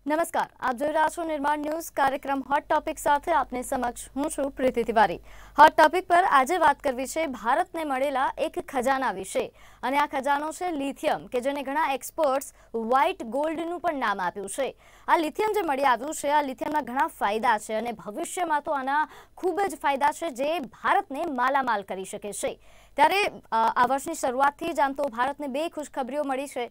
નમસ્કાર, આપ જોઈ રહ્યા છો નિર્માણ ન્યૂઝ કાર્યક્રમ હોટ ટોપિક સાથે આપની સમક્ષ હું છું પ્રીતિ तिवारी। હોટ ટોપિક પર આજે વાત કરવી છે ભારતને મળેલા એક ખજાના વિશે અને આ ખજાનો છે લિથિયમ કે જેને ઘણા એક્સપર્ટ્સ વ્હાઇટ ગોલ્ડનું પણ નામ આપ્યું છે। આ લિથિયમ જે મળી આવ્યું છે આ લિથિયમના ઘણા ફાયદા છે અને ભવિષ્યમાં તો આના ખૂબ જ ફાયદા છે જે ભારતને માલામાલ કરી શકે છે। ત્યારે આ વર્ષની શરૂઆતથી જ આમ તો ભારતને બે ખુશખબરીઓ મળી છે।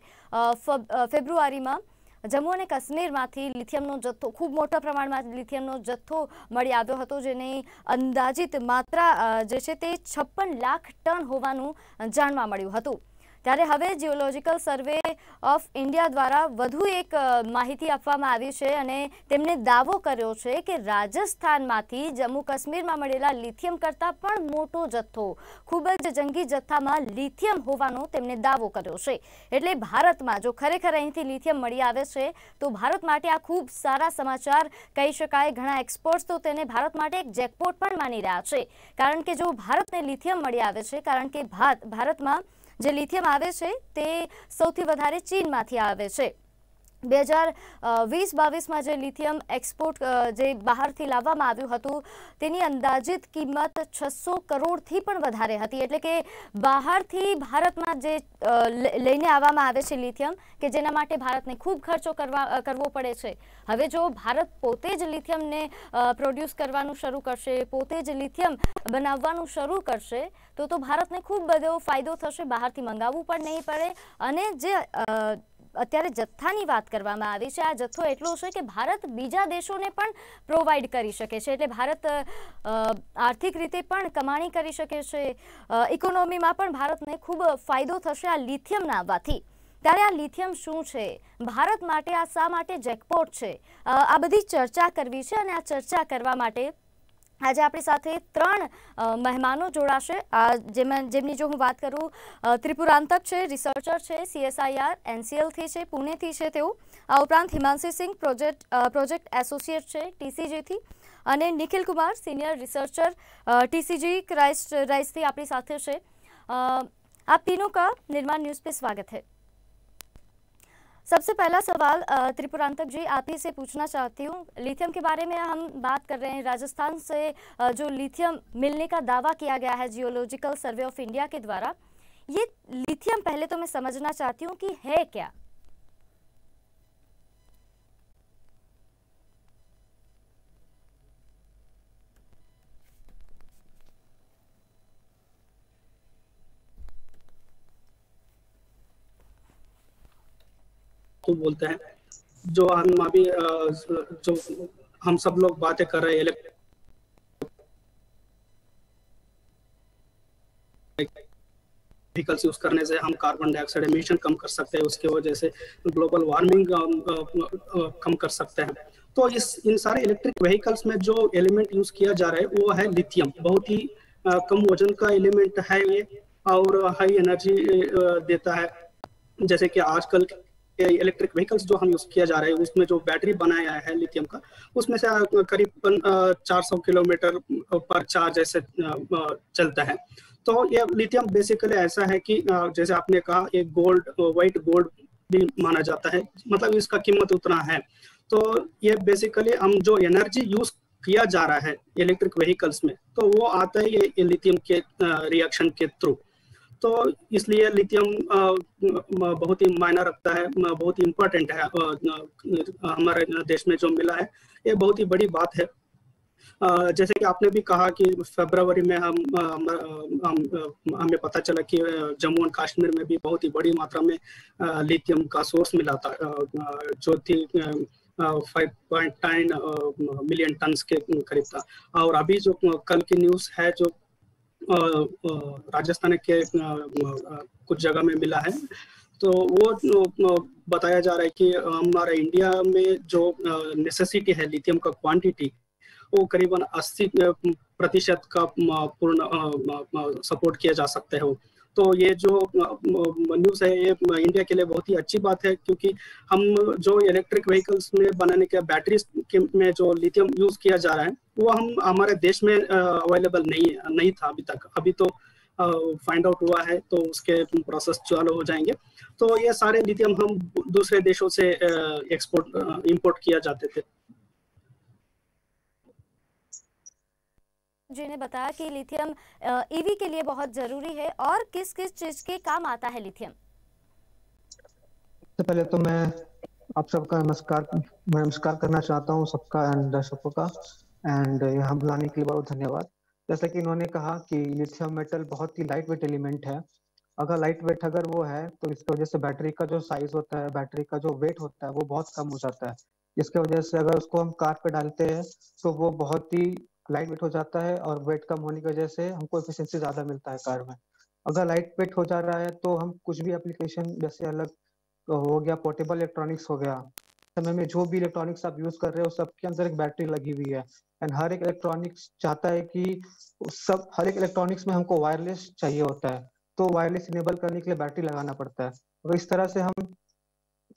ફેબ્રુઆરીમાં जम्मू और काश्मीर में लिथियमनो जत्थो खूब मोटा प्रमाण में लिथियमनो जत्थो मळी आव्यो हतो जेनी अंदाजित मात्रा जे छे ते 56 लाख टन होवानुं जाणवा मळ्युं हतुं। त्यारे हवे जियोलॉजिकल सर्वे ऑफ इंडिया द्वारा वधु एक माहिती आपवामां आवी छे अने तेमणे दावो कर्यो छे के राजस्थानमांथी जम्मू काश्मीर में मळेला लिथियम करता पण मोटो जत्थो खूब ज जंगी जत्थामां लिथियम होवानो तेमणे दावो कर्यो छे। एटले भारतमां जो खरेखर અહીંથી लिथियम मळी आवे छे तो भारत माटे आ खूब सारा समाचार कही शकाय। घणा एक्सपर्ट्स तो तेने भारत माटे एक जेकपॉट पण मानी रह्या छे कारण के जो भारतने लिथियम मळी आवे छे कारण के भारतमां जे लिथियम आवे छे ते सौथी वधारे चीनमांथी आवे छे। 2020-22 में जो लिथियम एक्सपोर्ट जे बहारथी लाववामां आव्युं हतुं तेनी अंदाजित किंमत 600 करोड़थी पण वधारे हती। एटले के बहारथी भारतमां जे लईने आववामां आवे छे लिथियम के जेना माटे भारतने खूब खर्चो करवो पड़े छे। हवे जो भारत पोते ज लिथियमने प्रोड्यूस करवानुं शरू करशे, पोते ज लिथियम बनाववानुं शरू करशे तो भारतने खूब बधो फायदो थशे, बहारथी मंगावવું पण नहीं पड़े। अने जे અત્યારે જથ્થાની વાત કરવામાં આવી છે આ જથ્થો એટલો છે કે ભારત બીજા દેશોને પણ પ્રોવાઈડ કરી શકે છે। એટલે ભારત આર્થિક રીતે પણ કમાણી કરી શકે છે, ઇકોનોમીમાં પણ ભારતને ખૂબ ફાયદો થશે આ લિથિયમના આવવાથી। ત્યારે આ લિથિયમ શું છે, ભારત માટે આ શા માટે જેકપોટ છે, આ બધી ચર્ચા કરવી છે અને આ ચર્ચા કરવા માટે આજે આપણી સાથે ત્રણ મહેમાનો જોડાશે। જેમની જો હું વાત કરું ત્રિપુરાંતક છે, રિસર્ચર છે, CSIR NCL થી છે, પુણેથી છે તેઓ। આ ઉપરાંત હિમાંશી સિંહ પ્રોજેક્ટ એસોસિએટ છે TCG થી અને Nikhil Kumar senior researcher TCG Christ थी अपनी साथ है। आप तीनों का निर्माण न्यूज़ पे स्वागत है। सबसे पहला सवाल त्रिपुरांतक जी आप ही से पूछना चाहती हूँ, लिथियम के बारे में हम बात कर रहे हैं। राजस्थान से जो लिथियम मिलने का दावा किया गया है जियोलॉजिकल सर्वे ऑफ इंडिया के द्वारा, ये लिथियम पहले तो मैं समझना चाहती हूँ कि है क्या? तो बोलते हैं जो हम अभी जो हम सब लोग बातें कर रहे हैं व्हीकल्स यूज करने से हम कार्बन डाइऑक्साइड एमिशन कम कर सकते हैं, उसके वजह से ग्लोबल वार्मिंग कम कर सकते हैं। तो इन सारे इलेक्ट्रिक व्हीकल्स में जो एलिमेंट यूज किया जा रहा है वो है लिथियम। बहुत ही कम वजन का एलिमेंट है ये और हाई एनर्जी देता है। जैसे कि आजकल इलेक्ट्रिक व्हीकल्स जो हम यूज किया जा रहा है उसमें जो बैटरी बनाया है लिथियम का उसमें से करीबन 400 किलोमीटर पर चार्ज ऐसे चलता है। तो ये लिथियम बेसिकली ऐसा है कि जैसे आपने कहा एक व्हाइट गोल्ड भी माना जाता है, मतलब इसका कीमत उतना है। तो ये बेसिकली हम जो एनर्जी यूज किया जा रहा है इलेक्ट्रिक व्हीकल्स में तो वो आता है ये लिथियम के रिएक्शन के थ्रू। तो इसलिए लिथियम बहुत ही मायना रखता है, बहुत ही इम्पोर्टेंट है। हमारे देश में जो मिला है ये बहुत ही बड़ी बात है। जैसे कि आपने भी कहा कि फरवरी में हमें पता चला कि जम्मू एंड कश्मीर में भी बहुत ही बड़ी मात्रा में लिथियम का सोर्स मिला था जो थी 5.9 मिलियन टन के करीब था। और अभी जो कल की न्यूज़ है जो राजस्थान के कुछ जगह में मिला है तो वो बताया जा रहा है कि हमारे इंडिया में जो नेसेसिटी है लिथियम का क्वांटिटी वो करीबन 80% का पूर्ण सपोर्ट किया जा सकता है। तो ये जो न्यूज़ है ये इंडिया के लिए बहुत ही अच्छी बात है क्योंकि हम जो इलेक्ट्रिक व्हीकल्स में बनाने के बैटरीज में जो लिथियम यूज किया जा रहा है वो हमारे देश में अवेलेबल नहीं था अभी तक। अभी तो फाइंड आउट हुआ है, तो उसके प्रोसेस चालू हो जाएंगे। तो ये सारे लिथियम हम दूसरे देशों से एक्सपोर्ट इंपोर्ट किया जाते थे। जी ने बताया कि लिथियम ईवी के लिए बहुत जरूरी है, और किस किस चीज के काम आता है लिथियम? सबसे पहले तो मैं आप सबका नमस्कार करना चाहता हूँ, सबका एंड दर्शकों का, एंड यहाँ बुलाने के लिए बहुत धन्यवाद। जैसा कि इन्होंने कहा कि लिथियम मेटल बहुत ही लाइट वेट एलिमेंट है। अगर वो है तो इसकी वजह से बैटरी का जो साइज होता है, बैटरी का जो वेट होता है, वो बहुत कम हो जाता है। इसके वजह से अगर उसको हम कार पे डालते हैं तो वो बहुत ही लाइट वेट हो जाता है, और वेट कम होने की वजह से हमको एफिशिएंसी ज्यादा मिलता है कार में। अगर लाइट वेट हो जा रहा है तो हम कुछ भी एप्लीकेशन, जैसे अलग हो गया पोर्टेबल इलेक्ट्रॉनिक्स हो गया, समय में जो भी इलेक्ट्रॉनिक्स आप यूज कर रहे हो सबके अंदर एक बैटरी लगी हुई है। एंड हर एक इलेक्ट्रॉनिक्स चाहता है कि हर एक इलेक्ट्रॉनिक्स में हमको वायरलेस चाहिए होता है, तो वायरलेस इनेबल करने के लिए बैटरी लगाना पड़ता है। तो इस तरह से हम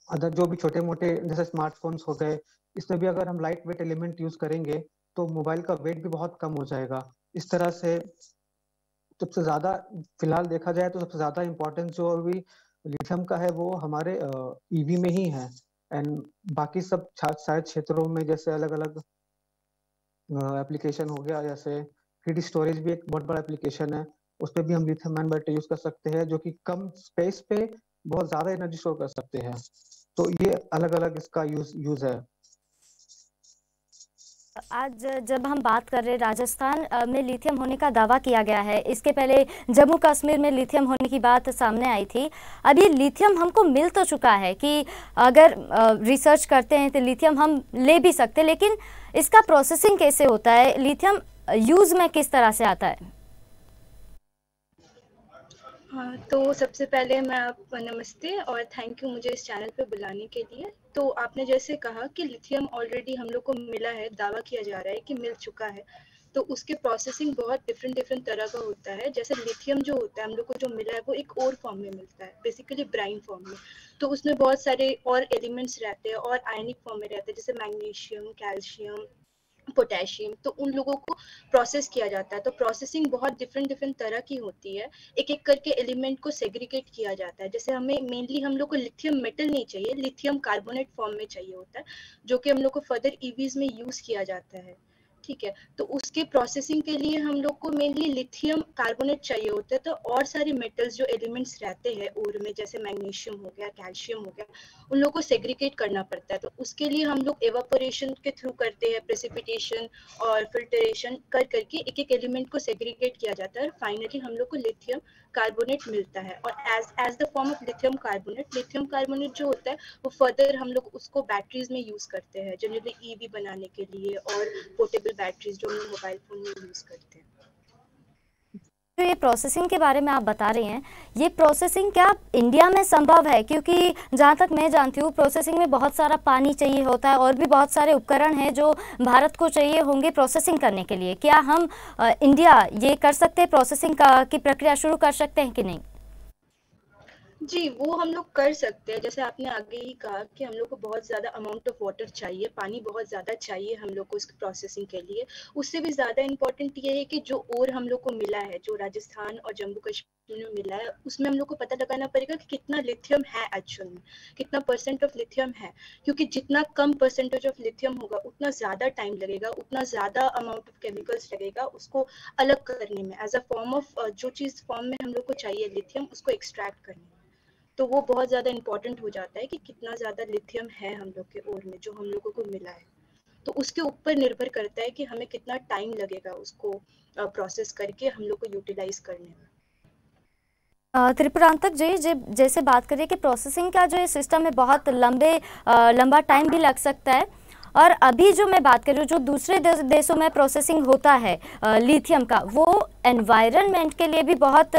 अदर जो भी छोटे मोटे जैसे स्मार्टफोन्स हो गए, इसमें भी अगर हम लाइट वेट एलिमेंट यूज करेंगे तो मोबाइल का वेट भी बहुत कम हो जाएगा। इस तरह से सबसे ज्यादा फिलहाल देखा जाए तो सबसे ज्यादा इम्पोर्टेंस जो अभी लिथियम का है वो हमारे ईवी में ही है। एंड बाकी सब शायद क्षेत्रों में जैसे अलग अलग एप्लीकेशन हो गया, जैसे 3D स्टोरेज भी एक बहुत बड़ा एप्लीकेशन है, उसमें भी हम लिथियम आयन बैटरी यूज कर सकते हैं, जो कि कम स्पेस पे बहुत ज्यादा एनर्जी स्टोर कर सकते हैं। तो ये अलग अलग इसका यूज है। आज जब हम बात कर रहे हैं, राजस्थान में लिथियम होने का दावा किया गया है, इसके पहले जम्मू कश्मीर में लिथियम होने की बात सामने आई थी। अब ये लिथियम हमको मिल तो चुका है कि अगर रिसर्च करते हैं तो लिथियम हम ले भी सकते हैं, लेकिन इसका प्रोसेसिंग कैसे होता है, लिथियम यूज में किस तरह से आता है? हाँ, तो सबसे पहले मैं आप नमस्ते और थैंक यू मुझे इस चैनल पे बुलाने के लिए। तो आपने जैसे कहा कि लिथियम ऑलरेडी हम लोग को मिला है, दावा किया जा रहा है कि मिल चुका है, तो उसके प्रोसेसिंग बहुत डिफरेंट तरह का होता है। जैसे लिथियम जो होता है हम लोग को जो मिला है वो एक और फॉर्म में मिलता है, बेसिकली ब्राइन फॉर्म में। तो उसमें बहुत सारे और एलिमेंट्स रहते हैं और आयनिक फॉर्म में रहते हैं, जैसे मैग्नीशियम, कैल्शियम, पोटेशियम। तो उन लोगों को प्रोसेस किया जाता है। तो प्रोसेसिंग बहुत डिफरेंट तरह की होती है, एक एक करके एलिमेंट को सेग्रीगेट किया जाता है। जैसे हमें मेनली हम लोग को लिथियम मेटल नहीं चाहिए, लिथियम कार्बोनेट फॉर्म में चाहिए होता है, जो कि हम लोग को फर्दर ईवीज में यूज किया जाता है। ठीक है, तो उसके प्रोसेसिंग के लिए हम लोग को मेनली लिथियम कार्बोनेट चाहिए होता है। तो और सारे मेटल्स जो एलिमेंट्स रहते हैं ओर में, जैसे मैग्नीशियम हो गया, कैल्शियम हो गया, उन लोगों को सेग्रीगेट करना पड़ता है। तो उसके लिए हम लोग एवापोरेशन के थ्रू करते हैं, प्रेसिपिटेशन और फिल्टरेशन कर करके एक एक एलिमेंट को सेग्रीगेट किया जाता है, और फाइनली हम लोग को लिथियम कार्बोनेट मिलता है। और as the form of lithium carbonate जो होता है वो फर्दर हम लोग उसको बैटरीज में यूज करते हैं, जनरली ईवी बनाने के लिए और पोर्टेबल बैटरीज जो हम मोबाइल फोन में यूज करते हैं। तो ये प्रोसेसिंग के बारे में आप बता रहे हैं, ये प्रोसेसिंग क्या इंडिया में संभव है? क्योंकि जहाँ तक मैं जानती हूँ प्रोसेसिंग में बहुत सारा पानी चाहिए होता है, और भी बहुत सारे उपकरण हैं जो भारत को चाहिए होंगे प्रोसेसिंग करने के लिए। क्या हम इंडिया ये कर सकते हैं, प्रोसेसिंग की प्रक्रिया शुरू कर सकते हैं कि नहीं? जी, वो हम लोग कर सकते हैं। जैसे आपने आगे ही कहा कि हम लोग को बहुत ज़्यादा अमाउंट ऑफ वाटर चाहिए, पानी बहुत ज़्यादा चाहिए हम लोग को इसकी प्रोसेसिंग के लिए। उससे भी ज़्यादा इम्पोर्टेंट ये है कि जो और हम लोग को मिला है, जो राजस्थान और जम्मू कश्मीर में मिला है, उसमें हम लोग को पता लगाना पड़ेगा कि कितना लिथियम है एक्चुअल में, कितना % ऑफ लिथियम है। क्योंकि जितना कम % ऑफ लिथियम होगा उतना ज़्यादा टाइम लगेगा, उतना ज़्यादा अमाउंट ऑफ केमिकल्स लगेगा उसको अलग करने में, एज अ फॉर्म ऑफ जो चीज़ फॉर्म में हम लोग को चाहिए लिथियम, उसको एक्सट्रैक्ट करने में। तो वो बहुत ज़्यादा इम्पोर्टेंट हो जाता है कि कितना ज़्यादा लिथियम है हम लोग के ओर में जो हम लोगों को मिला है। तो उसके ऊपर निर्भर करता है कि हमें कितना टाइम लगेगा उसको प्रोसेस करके हम लोग को यूटिलाइज करने में। त्रिपुरांतक जी, जैसे बात करिए कि प्रोसेसिंग का जो ये सिस्टम है बहुत लंबा टाइम भी लग सकता है, और अभी जो मैं बात कर रही हूँ जो दूसरे देशों में प्रोसेसिंग होता है लिथियम का, वो एनवायरनमेंट के लिए भी बहुत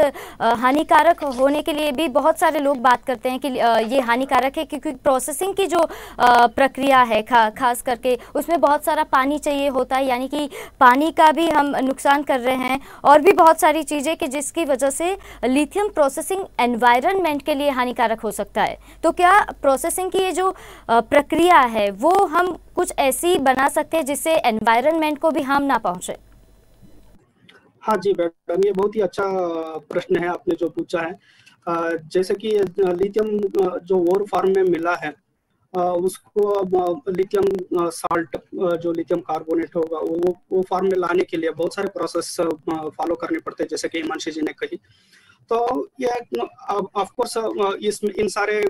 हानिकारक होने के लिए भी बहुत सारे लोग बात करते हैं कि ये हानिकारक है, क्योंकि प्रोसेसिंग की जो प्रक्रिया है खास करके उसमें बहुत सारा पानी चाहिए होता है, यानी कि पानी का भी हम नुकसान कर रहे हैं, और भी बहुत सारी चीज़ें कि जिसकी वजह से लिथियम प्रोसेसिंग एनवायरनमेंट के लिए हानिकारक हो सकता है। तो क्या प्रोसेसिंग की ये जो प्रक्रिया है वो हम कुछ ऐसी बना सकते हैं जिससे एनवायरनमेंट को भी हार्म ना पहुंचे? हाँ जी मैडम, ये बहुत ही अच्छा प्रश्न है आपने जो पूछा है। जैसे कि लिथियम जो वोर फॉर्म में मिला है, उसको अब लिथियम साल्ट जो लिथियम कार्बोनेट होगा वो फॉर्म में लाने के लिए बहुत सारे प्रोसेस फॉलो करने पड़ते हैं, जैसे कि हिमांशी जी ने कही। तो ये ऑफ कोर्स इन सारे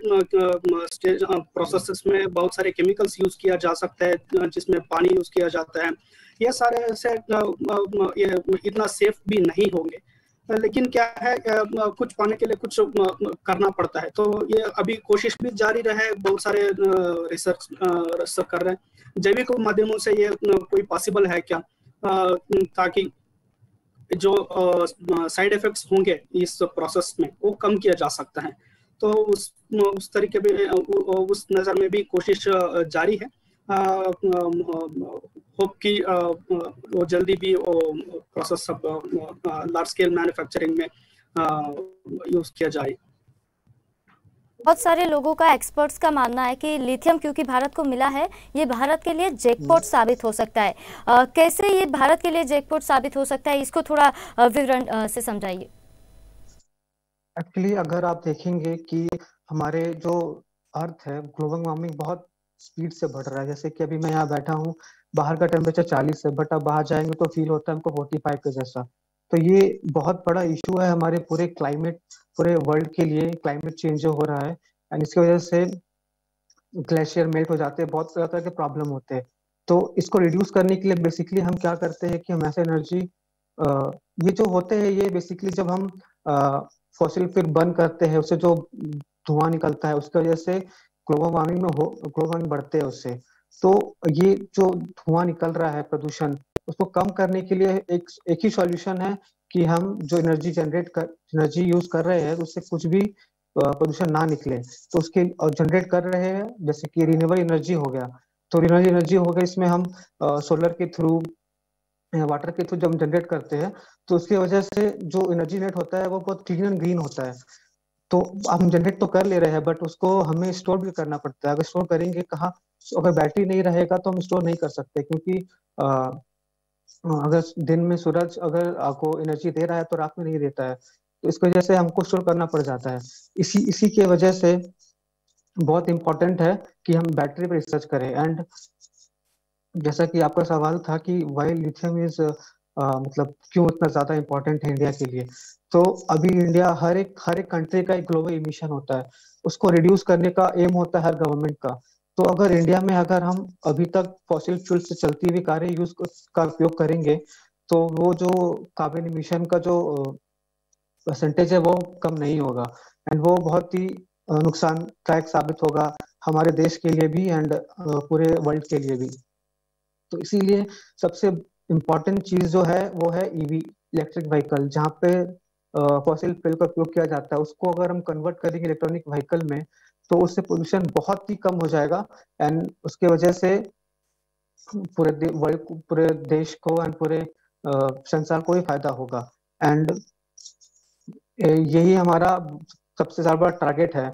स्टेज प्रोसेसेस में बहुत सारे केमिकल्स यूज किया जा सकता है, जिसमें पानी यूज किया जाता है। ये सारे से ये इतना सेफ भी नहीं होंगे, लेकिन क्या है कुछ पाने के लिए कुछ करना पड़ता है। तो ये अभी कोशिश भी जारी रहे, बहुत सारे रिसर्च कर रहे हैं जैविक माध्यमों से ये कोई पॉसिबल है क्या, ताकि जो साइड इफेक्ट्स होंगे इस प्रोसेस में वो कम किया जा सकता है। तो उस तरीके में उस नज़र में भी कोशिश जारी है। होप कि वो जल्दी भी प्रोसेस सब लार्ज स्केल मैन्युफैक्चरिंग में यूज किया जाए। बहुत सारे लोगों का, एक्सपर्ट्स का मानना है कि लिथियम क्योंकि भारत को मिला है, ये भारत के लिए जैकपॉट साबित हो सकता है। कैसे ये भारत के लिए जैकपॉट साबित हो सकता है, इसको थोड़ा विवरण से समझाइए। एक्चुअली अगर आप देखेंगे कि हमारे जो अर्थ है, ग्लोबल वार्मिंग बहुत स्पीड से बढ़ रहा है। जैसे कि अभी मैं यहाँ बैठा हूँ, बाहर का टेम्परेचर 40 है, बट अब बाहर जाएंगे तो फील होता है हमको 45 के जैसा। तो ये बहुत बड़ा इशू है हमारे पूरे क्लाइमेट, पूरे वर्ल्ड के लिए। क्लाइमेट चेंज जो हो रहा है एंड इसकी वजह से ग्लेशियर मेल्ट हो जाते हैं, बहुत तरह के प्रॉब्लम होते हैं। तो इसको रिड्यूस करने के लिए बेसिकली हम क्या करते हैं कि हम ऐसे एनर्जी, ये जो होते हैं ये बेसिकली जब हम फॉसिल फ्यूल बर्न करते हैं, उससे जो धुआं निकलता है उसकी वजह से ग्लोबल वार्मिंग बढ़ते हैं उससे। तो ये जो धुआं निकल रहा है प्रदूषण, उसको कम करने के लिए एक ही सॉल्यूशन है कि हम जो एनर्जी यूज कर रहे हैं उससे कुछ भी प्रदूषण ना निकले। तो उसके जनरेट कर रहे हैं, जैसे कि रिन्यूएबल एनर्जी हो गया। तो रिन्यूएबल एनर्जी हो गया, इसमें हम सोलर के थ्रू, वाटर के थ्रू जब हम जनरेट करते हैं तो उसकी वजह से जो एनर्जी नेट होता है वो बहुत क्लीन एंड ग्रीन होता है। तो हम जनरेट तो कर ले रहे हैं, बट उसको हमें स्टोर भी करना पड़ता है। अगर स्टोर करेंगे कहाँ? अगर बैटरी नहीं रहेगा तो हम स्टोर नहीं कर सकते, क्योंकि अगर दिन में सूरज अगर आपको एनर्जी दे रहा है तो रात में नहीं देता है। तो इसकी वजह से हमको स्टोर करना पड़ जाता है। इसी के वजह से बहुत इंपॉर्टेंट है कि हम बैटरी पर रिसर्च करें। एंड जैसा कि आपका सवाल था कि वाई लिथियम इज मतलब क्यों इतना ज्यादा इम्पोर्टेंट है इंडिया के लिए। तो अभी इंडिया हर एक कंट्री का एक ग्लोबल इमिशन होता है, उसको रिड्यूस करने का एम होता है हर गवर्नमेंट का। तो अगर इंडिया में अगर हम अभी तक फॉसिल फ्यूल से चलती हुई कारें का उपयोग करेंगे तो वो जो कार्बन इमिशन का जो परसेंटेज है वो कम नहीं होगा, एंड वो बहुत ही नुकसानदायक साबित होगा हमारे देश के लिए भी एंड पूरे वर्ल्ड के लिए भी। तो इसीलिए सबसे इम्पोर्टेंट चीज जो है वो है ईवी, इलेक्ट्रिक व्हीकल, जहाँ पे फॉसिल फ्यूल का उपयोग किया जाता है। उसको अगर हम कन्वर्ट करेंगे इलेक्ट्रॉनिक व्हीकल में तो उससे पोल्यूशन बहुत ही कम हो जाएगा, एंड उसके वजह से पूरे देश को एंड पूरे संसार को ही फायदा होगा। एंड यही हमारा सबसे ज्यादा टारगेट है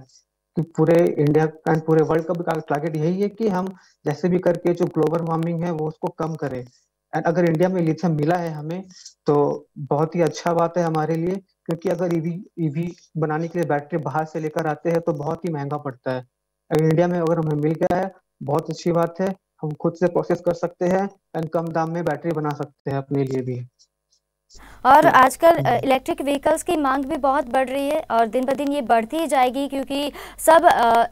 कि पूरे इंडिया एंड पूरे वर्ल्ड का भी टारगेट यही है कि हम जैसे भी करके जो ग्लोबल वार्मिंग है वो उसको कम करें। एंड अगर इंडिया में लिथियम मिला है हमें तो बहुत ही अच्छा बात है हमारे लिए, क्योंकि अगर ईवी बनाने के लिए बैटरी बाहर से लेकर आते हैं तो बहुत ही महंगा पड़ता है। अगर इंडिया में अगर हमें मिल गया है बहुत अच्छी बात है, हम खुद से प्रोसेस कर सकते हैं एंड कम दाम में बैटरी बना सकते हैं अपने लिए भी। और आजकल इलेक्ट्रिक व्हीकल्स की मांग भी बहुत बढ़ रही है और दिन ब दिन ये बढ़ती ही जाएगी, क्योंकि सब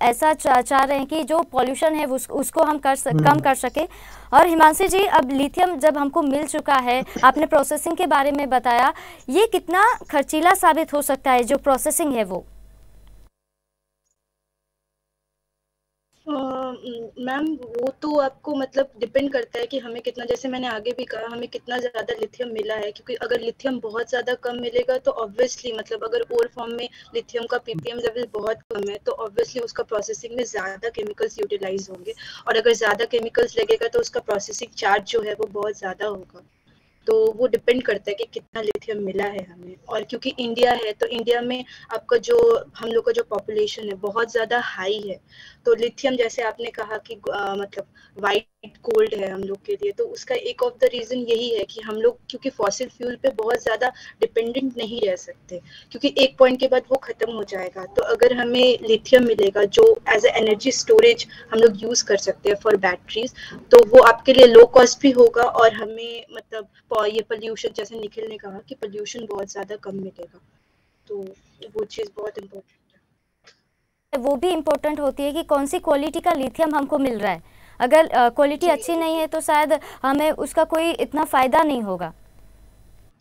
ऐसा चाह रहे हैं कि जो पॉल्यूशन है उसको हम कम कर सके। और हिमांशी जी, अब लिथियम जब हमको मिल चुका है, आपने प्रोसेसिंग के बारे में बताया, ये कितना खर्चीला साबित हो सकता है जो प्रोसेसिंग है वो? मैम वो तो आपको मतलब डिपेंड करता है कि हमें कितना, जैसे मैंने आगे भी कहा, हमें कितना ज़्यादा लिथियम मिला है। क्योंकि अगर लिथियम बहुत ज़्यादा कम मिलेगा तो ऑब्वियसली मतलब अगर ओर फॉर्म में लिथियम का पीपीएम लेवल बहुत कम है तो ऑब्वियसली उसका प्रोसेसिंग में ज़्यादा केमिकल्स यूटिलाइज होंगे, और अगर ज़्यादा केमिकल्स लगेगा तो उसका प्रोसेसिंग चार्ज जो है वो बहुत ज़्यादा होगा। तो वो डिपेंड करता है कि कितना लिथियम मिला है हमें। और क्योंकि इंडिया है तो इंडिया में आपका जो हम लोग का जो पॉपुलेशन है बहुत ज़्यादा हाई है, तो लिथियम जैसे आपने कहा कि मतलब वाइट गोल्ड है हम लोग के लिए। तो उसका एक ऑफ द रीजन यही है कि हम लोग क्योंकि फॉसिल फ्यूल पे बहुत ज्यादा डिपेंडेंट नहीं रह सकते, क्योंकि एक पॉइंट के बाद वो खत्म हो जाएगा। तो अगर हमें लिथियम मिलेगा जो एज ए एनर्जी स्टोरेज हम लोग यूज कर सकते हैं फॉर बैटरीज, तो वो आपके लिए लो कॉस्ट भी होगा और हमें मतलब ये पोल्यूशन, जैसे निखिल ने कहा कि पोल्यूशन बहुत ज्यादा कम मिलेगा। तो वो चीज बहुत इम्पोर्टेंट है। वो भी इम्पोर्टेंट होती है कि कौन सी क्वालिटी का लिथियम हमको मिल रहा है। अगर क्वालिटी अच्छी नहीं है तो शायद हमें उसका कोई इतना फ़ायदा नहीं होगा।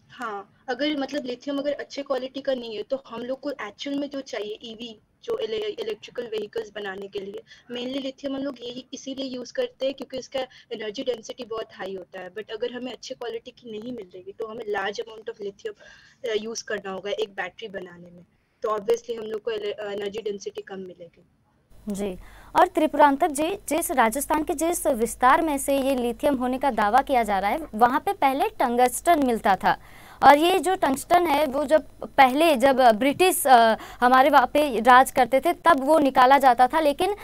हाँ, अगर मतलब लिथियम अगर अच्छे क्वालिटी का नहीं है तो हम लोग को एक्चुअल में जो चाहिए ईवी, जो इलेक्ट्रिकल व्हीकल्स बनाने के लिए मेनली लिथियम हम लोग यही इसीलिए यूज करते हैं क्योंकि इसका एनर्जी डेंसिटी बहुत हाई होता है। बट अगर हमें अच्छे क्वालिटी की नहीं मिल रही तो हमें large amount of lithium use करना होगा एक बैटरी बनाने में, तो ऑब्वियसली हम लोग को एनर्जी डेंसिटी कम मिलेगी। जी, और त्रिपुरांतक जी, जिस राजस्थान के जिस विस्तार में से ये लिथियम होने का दावा किया जा रहा है, वहाँ पे पहले टंगस्टन मिलता था, और ये जो टंगस्टन है वो जब ब्रिटिश हमारे वहाँ पे राज करते थे तब वो निकाला जाता था, लेकिन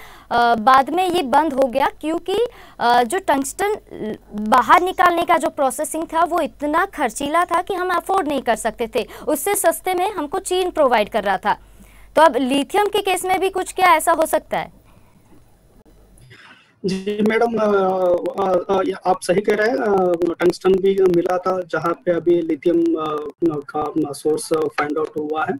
बाद में ये बंद हो गया क्योंकि जो टंगस्टन बाहर निकालने का जो प्रोसेसिंग था वो इतना खर्चीला था कि हम अफोर्ड नहीं कर सकते थे। उससे सस्ते में हमको चीन प्रोवाइड कर रहा था। तो अब लिथियम के केस में भी कुछ क्या ऐसा हो सकता है? जी मैडम, आप सही कह रहे हैं। टंगस्टन भी मिला था जहाँ पे अभी लिथियम का सोर्स फाइंड आउट हुआ है।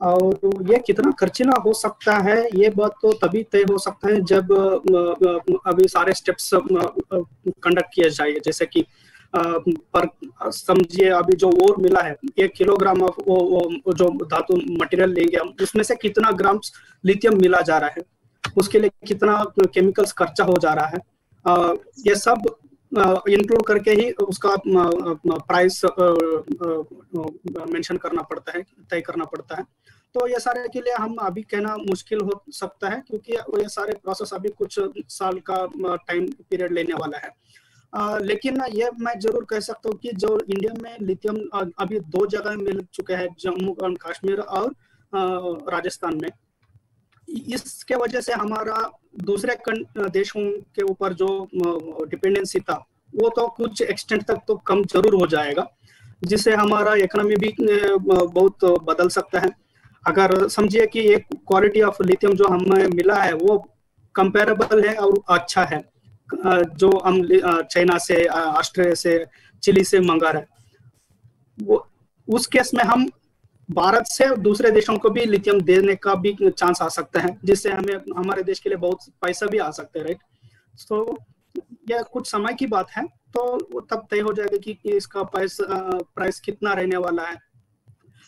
और ये कितना खर्चीला हो सकता है ये बात तो तभी तय हो सकता है जब अभी सारे स्टेप्स कंडक्ट किए जाए। जैसे कि पर समझिए अभी जो ओर मिला है 1 किलोग्राम ऑफ वो जो धातु मटेरियल लेंगे हम, उसमें से कितना ग्राम लिथियम मिला जा रहा है, उसके लिए कितना केमिकल्स खर्चा हो जा रहा है, ये सब इंक्लूड करके ही उसका प्राइस मेंशन करना पड़ता है, तय करना पड़ता है। तो ये सारे के लिए हम अभी कहना मुश्किल हो सकता है क्योंकि ये सारे प्रोसेस अभी कुछ साल का टाइम पीरियड लेने वाला है। लेकिन ये मैं जरूर कह सकता हूँ कि जो इंडिया में लिथियम अभी 2 जगह मिल चुके हैं, जम्मू और कश्मीर और राजस्थान में। इसके वजह से हमारा दूसरे देशों के ऊपर जो डिपेंडेंसी था वो तो कुछ एक्सटेंट तक तो कम जरूर हो जाएगा, जिससे हमारा इकोनॉमी भी बहुत बदल सकता है। अगर समझिए कि एक क्वालिटी ऑफ लिथियम जो हमें मिला है वो कंपेरेबल है और अच्छा है, जो हम चाइना से, ऑस्ट्रेलिया से, चिली से मंगा रहे, वो उस केस में हम भारत से दूसरे देशों को भी लिथियम देने का भी चांस आ सकता है, जिससे हमें हमारे देश के लिए बहुत पैसा भी आ सकता है, राइट। तो यह कुछ समय की बात है, तो तब तय हो जाएगा कि इसका प्राइस कितना रहने वाला है।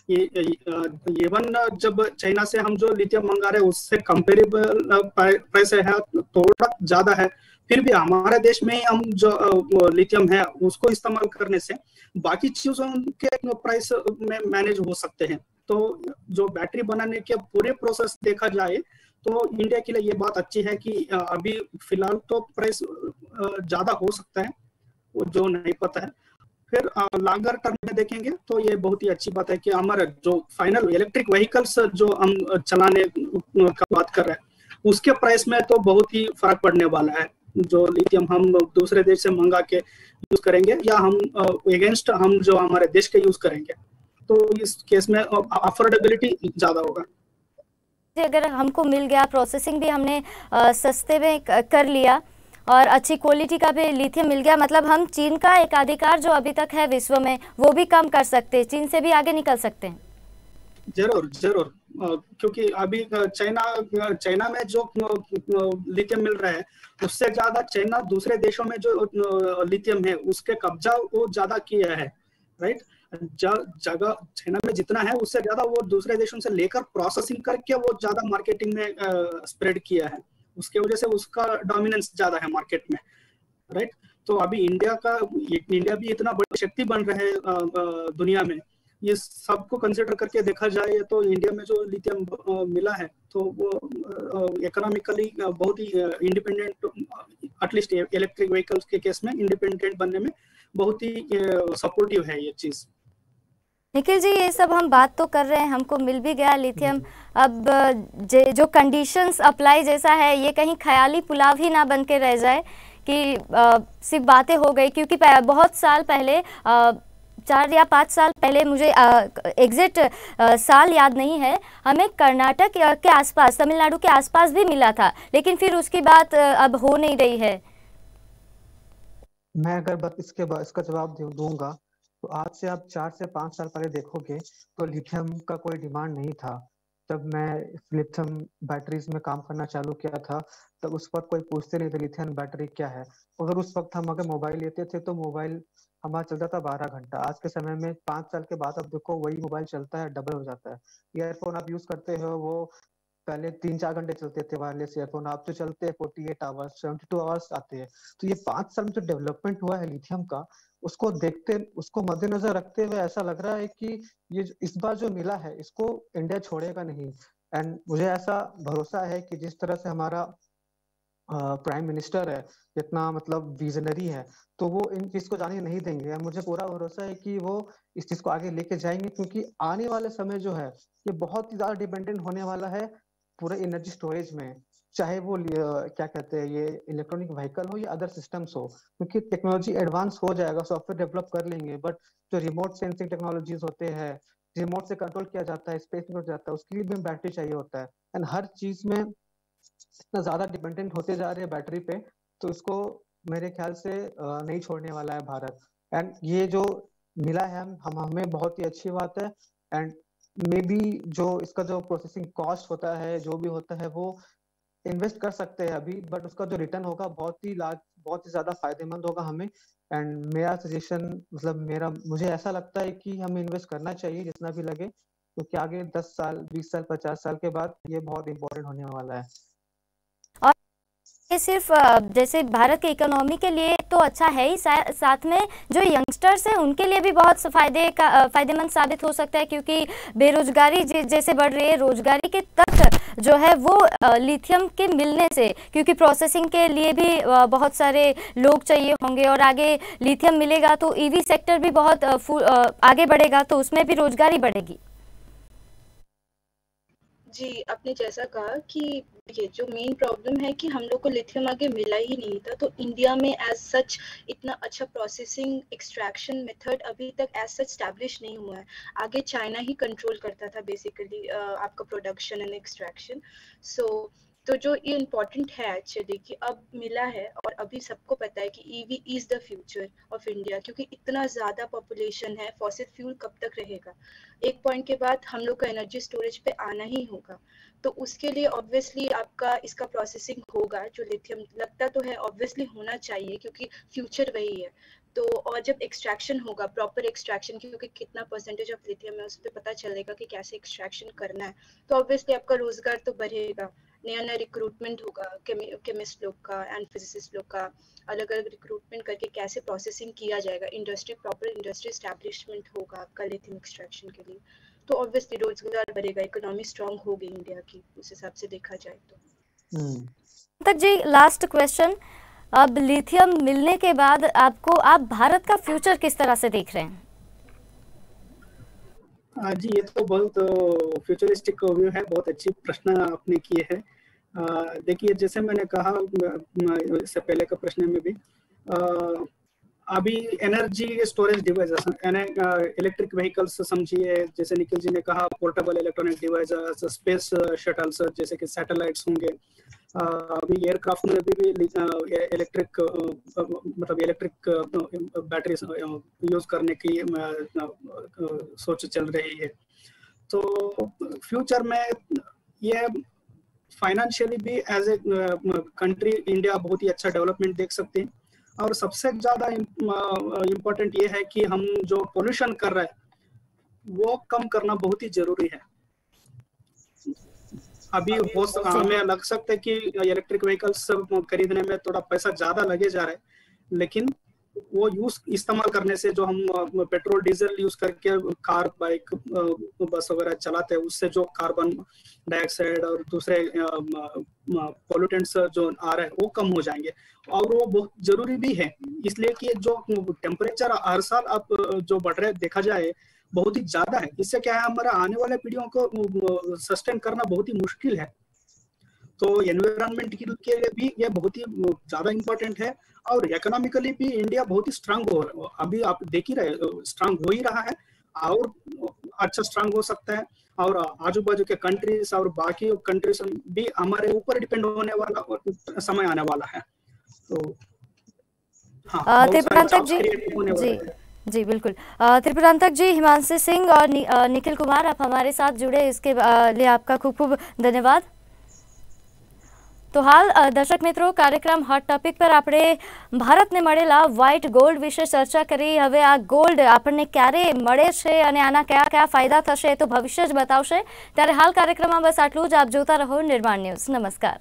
इवन जब चाइना से हम जो लिथियम मंगा रहे हैं उससे कंपेरेबल प्राइस है, थोड़ा ज्यादा है, फिर भी हमारे देश में हम जो लिथियम है उसको इस्तेमाल करने से बाकी चीजों के प्राइस में मैनेज हो सकते हैं। तो जो बैटरी बनाने के पूरे प्रोसेस देखा जाए तो इंडिया के लिए ये बात अच्छी है कि अभी फिलहाल तो प्राइस ज्यादा हो सकता है, वो जो नहीं पता है। फिर लॉन्गर टर्म में देखेंगे तो ये बहुत ही अच्छी बात है कि हमारा जो फाइनल इलेक्ट्रिक व्हीकल्स जो हम चलाने का बात कर रहे हैं उसके प्राइस में तो बहुत ही फर्क पड़ने वाला है। जो लिथियम हम दूसरे देश से मंगा के यूज करेंगे या हम अगेंस्ट हम जो हमारे देश के यूज करेंगे, तो इस केस में अफोर्डेबिलिटी ज्यादा होगा। अगर हमको मिल गया, प्रोसेसिंग भी हमने सस्ते में कर लिया और अच्छी क्वालिटी का भी लिथियम मिल गया, मतलब हम चीन का एकाधिकार जो अभी तक है विश्व में वो भी कम कर सकते हैं, चीन से भी आगे निकल सकते हैं। जरूर जरूर, क्योंकि अभी चाइना में जो लिथियम मिल रहा है उससे ज्यादा चाइना दूसरे देशों में जो लिथियम है उसके कब्जा वो ज्यादा किया है, राइट। जगह चाइना में जितना है उससे ज्यादा वो दूसरे देशों से लेकर प्रोसेसिंग करके वो ज्यादा मार्केटिंग में स्प्रेड किया है, उसके वजह से उसका डोमिनेंस ज्यादा है मार्केट में, राइट। तो अभी इंडिया भी इतना बड़ी शक्ति बन रहा है दुनिया में, ये सबको कंसिडर करके देखा जाए तो इंडिया में जो लिथियम मिला है तो वो इकोनॉमिकली बहुत ही इंडिपेंडेंट, एटलीस्ट इलेक्ट्रिक व्हीकल्स के केस में इंडिपेंडेंट बनने में बहुत ही सपोर्टिव है ये चीज। निखिल जी, ये सब हम बात तो कर रहे हैं, हमको मिल भी गया लिथियम, अब जो कंडीशंस अप्लाई जैसा है ये कहीं ख्याली पुलाव ही ना बन के रह जाए कि सिर्फ बातें हो गई, क्योंकि बहुत साल पहले 4 या 5 साल पहले, मुझे एग्जैक्ट साल याद नहीं है, हमें कर्नाटक के आसपास, तमिलनाडु के आसपास भी मिला था, लेकिन फिर उसकी बात अब हो नहीं रही है। मैं अगर इसका जवाब दूंगा तो आज से आप 4 से 5 साल पहले देखोगे तो लिथियम का कोई डिमांड नहीं था। जब मैं लिथियम बैटरीज में काम करना चालू किया था तब उस वक्त कोई पूछते नहीं थे लिथियम बैटरी क्या है। अगर उस वक्त हम अगर मोबाइल लेते थे तो मोबाइल हमारा चलता था 12 घंटा। आज के समय में 5 साल के बाद अब देखो वही मोबाइल चलता है, डबल हो जाता है। ईयरफोन आप यूज करते हो वो पहले 3-4 घंटे चलते थे वायरलेस ईयरफोन, आप तो चलते हैं 48 आवर्स 72 आवर्स आते हैं। तो ये 5 साल में जो डेवलपमेंट हुआ है लिथियम का, उसको मद्देनजर रखते हुए ऐसा लग रहा है कि ये इस बार जो मिला है इसको इंडिया छोड़ेगा नहीं। एंड मुझे ऐसा भरोसा है कि जिस तरह से हमारा प्राइम मिनिस्टर है, जितना मतलब विजनरी है, तो वो इन चीज को जाने नहीं देंगे। और मुझे पूरा भरोसा है कि वो इस चीज को आगे लेके जाएंगे, क्योंकि आने वाले समय जो है ये बहुत ही ज्यादा डिपेंडेंट होने वाला है पूरे एनर्जी स्टोरेज में, चाहे वो क्या कहते हैं ये इलेक्ट्रॉनिक व्हीकल हो या अदर सिस्टम्स हो, क्योंकि टेक्नोलॉजी एडवांस हो जाएगा, सॉफ्टवेयर डेवलप कर लेंगे, बट जो रिमोट सेंसिंग टेक्नोलॉजीज होते हैं, रिमोट से कंट्रोल किया जाता है, स्पेस में जाता है, उसके लिए भी बैटरी चाहिए होता है। एंड हर चीज में इतना ज्यादा डिपेंडेंट होते जा रहे हैं बैटरी पे, तो इसको मेरे ख्याल से नहीं छोड़ने वाला है भारत। एंड ये जो मिला है हमें बहुत ही अच्छी बात है। एंड मे बी जो इसका जो प्रोसेसिंग कॉस्ट होता है, जो भी होता है, वो इन्वेस्ट कर सकते हैं अभी, बट उसका जो रिटर्न होगा बहुत ही ज्यादा फायदेमंद होगा हमें। एंड मेरा सजेशन मतलब मुझे ऐसा लगता है कि हमें इन्वेस्ट करना चाहिए जितना भी लगे, क्योंकि आगे 10 साल 20 साल 50 साल के बाद ये बहुत इंपॉर्टेंट होने वाला है। और ये सिर्फ जैसे भारत के इकोनॉमी के लिए तो अच्छा है ही, साथ में जो यंगस्टर्स हैं उनके लिए भी बहुत फायदेमंद साबित हो सकता है, क्योंकि बेरोजगारी जैसे बढ़ रही है, रोजगारी के तक जो है वो लिथियम के मिलने से, क्योंकि प्रोसेसिंग के लिए भी बहुत सारे लोग चाहिए होंगे, और आगे लिथियम मिलेगा तो ईवी सेक्टर भी बहुत आगे बढ़ेगा, तो उसमें भी रोजगारी बढ़ेगी। जी, आपने जैसा कहा कि ये जो मेन प्रॉब्लम है कि हम लोग को लिथियम आगे मिला ही नहीं था, तो इंडिया में एज सच इतना अच्छा प्रोसेसिंग एक्सट्रैक्शन मेथड अभी तक एज सच स्टैब्लिश नहीं हुआ है। आगे चाइना ही कंट्रोल करता था बेसिकली आपका प्रोडक्शन एंड एक्सट्रैक्शन। तो जो ये इम्पोर्टेंट है एक्चुअली कि अब मिला है, और अभी सबको पता है कि EV is the future of India, क्योंकि इतना ज़्यादा पॉपुलेशन है, फॉसिल फ्यूल कब तक रहेगा। एक पॉइंट के बाद हम लोग का एनर्जी स्टोरेज पे आना ही होगा, तो उसके लिए ऑब्वियसली आपका इसका प्रोसेसिंग होगा, जो लिथियम लगता तो है ऑब्वियसली होना चाहिए, क्योंकि फ्यूचर वही है। तो और जब एक्सट्रैक्शन होगा, प्रॉपर एक्सट्रैक्शन, क्योंकि कितना परसेंटेज ऑफ लिथियम है उस पर पता चलेगा कि कैसे एक्सट्रैक्शन करना है, तो ऑब्वियसली आपका रोजगार तो बढ़ेगा, नया नया रिक्रूटमेंट होगा, केमिस्ट लोग का एंड फिजिसिस्ट लोग का अलग अलग रिक्रूटमेंट करके कैसे प्रोसेसिंग किया जाएगा, इंडस्ट्री प्रॉपर इंडस्ट्री एस्टैब्लिशमेंट होगा आपका लिथियम एक्सट्रैक्शन के लिए, तो ऑब्वियसली रोजगार बढ़ेगा, इकोनॉमी स्ट्रांग होगी इंडिया की उस हिसाब से देखा जाए तो। तक जी लास्ट क्वेश्चन, अब लिथियम मिलने के बाद आप भारत का फ्यूचर किस तरह से देख रहे हैं? जी ये तो बहुत फ्यूचरिस्टिक व्यू है, बहुत अच्छी प्रश्न आपने किए हैं। देखिए जैसे मैंने कहा इससे पहले का प्रश्न में भी, अभी energy storage device, electric vehicles समझिए, जैसे निखिल जी ने कहा portable electronic device, space shuttles जैसे कि सैटेलाइट्स होंगे, अभी एयरक्राफ्ट में भी इलेक्ट्रिक मतलब इलेक्ट्रिक बैटरीज यूज करने की सोच चल रही है। तो फ्यूचर में ये फाइनेंशियली भी एज ए कंट्री इंडिया बहुत ही अच्छा डेवलपमेंट देख सकते हैं, और सबसे ज्यादा इम्पोर्टेंट ये है कि हम जो पोल्यूशन कर रहे हैं वो कम करना बहुत ही जरूरी है। अभी हमें लग सकता है कि इलेक्ट्रिक व्हीकल्स खरीदने में थोड़ा पैसा ज्यादा लगे जा रहा है, लेकिन वो इस्तेमाल करने से जो हम पेट्रोल डीजल यूज करके कार बाइक बस वगैरह चलाते हैं, उससे जो कार्बन डाइऑक्साइड और दूसरे पोल्यूटेंट्स जो आ रहे हैं वो कम हो जाएंगे, और वो बहुत जरूरी भी है, इसलिए कि जो टेम्परेचर हर साल अब जो बढ़ रहे देखा जाए बहुत ही ज्यादा है। इससे क्या है, हमारा आने वाले पीढ़ियों को सस्टेन करना बहुत ही मुश्किल है। तो एनवायरनमेंट के लिए भी ये बहुत ही ज्यादा इम्पोर्टेंट है। और इकोनॉमिकली भी इंडिया बहुत ही स्ट्रांग हो, अभी आप देख ही रहे, स्ट्रांग हो ही रहा है और अच्छा स्ट्रांग हो सकता है। और आजू बाजू के कंट्रीज और बाकी कंट्रीज भी हमारे ऊपर डिपेंड होने वाला समय आने वाला है। तो हाँ, त्रिपुरांतक जी, जी जी बिल्कुल। त्रिपुरांतक जी, हिमांशु सिंह और निखिल कुमार, आप हमारे साथ जुड़े, इसके लिए आपका खूब खूब धन्यवाद। तो हाल दर्शक मित्रों, कार्यक्रम हॉट टॉपिक पर આપણે ભારતને મળેલા વ્હાઇટ ગોલ્ડ વિશે ચર્ચા કરી। હવે આ ગોલ્ડ આપણને ક્યારે મળે છે અને આના કયા કયા ફાયદા થશે એ તો ભવિષ્ય જ બતાવશે। ત્યારે હાલ કાર્યક્રમમાં બસ આટલું જ। આપ જોતા રહો નિર્માણ ન્યૂઝ। નમસ્કાર।